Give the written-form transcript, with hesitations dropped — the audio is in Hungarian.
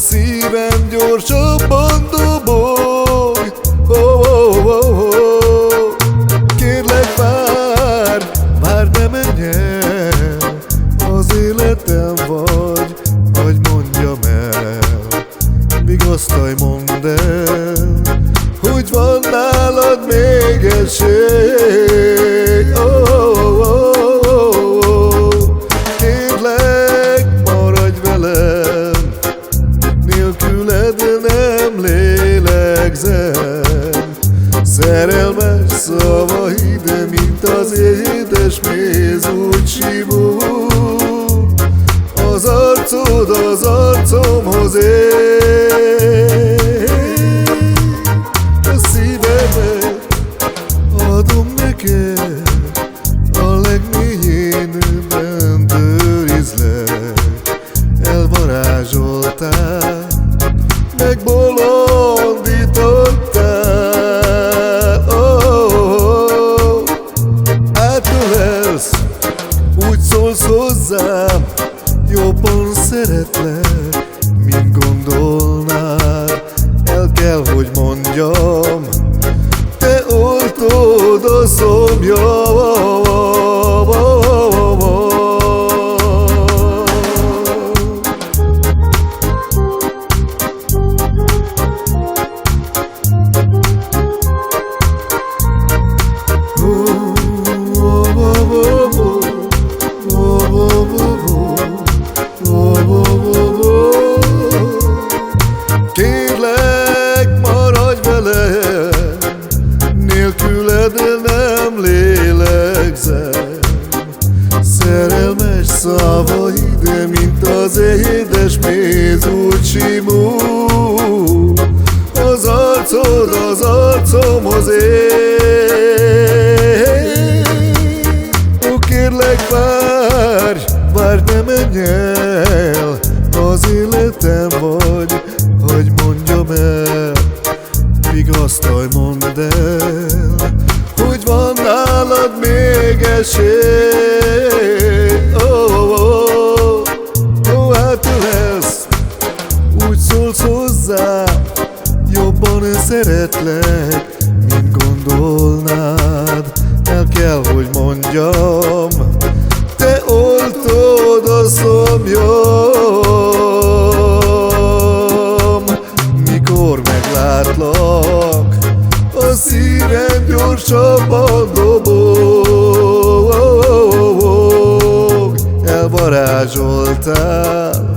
szívem gyorsabban dobog. Kérlek, várj, ne menj el, az életem vagy, hogy mondjam el. Vigasztalj, mondd el, hogy van nálad még esély. Kérlek, maradj velem, nélküled nem lélegzem. Szerelmes szavaid, mint az édes méz, úgy simul. Az arcod az arcomhoz ér. A szívemet adom neked, a legmélyénben őrizlek. Elvarázsoltál, megbolondítottál. Átölelsz, úgy szólsz hozzám, jobban szeretlek, mint gondolnád. El kell, hogy mondjam, te oltod a szomjam. Kérlek, maradj velem, nélküled nem lélegzem. Szerelmes szavaid, mint az édes méz, úgy simul. Az arcod az arcomhoz ér. Ó, kérlek, várj, ne menj el, az életem vagy, hogy mondjam el. Vigasztalj, mondd el, hogy van nálad még esély. Átölelsz, úgy szólsz hozzá, jobban szeretlek, mint gondolnád. El kell, hogy mondjam, te oltod a szomjam. Mikor meglátlak, a szívem gyorsabban dobog. Elvarázsoltál,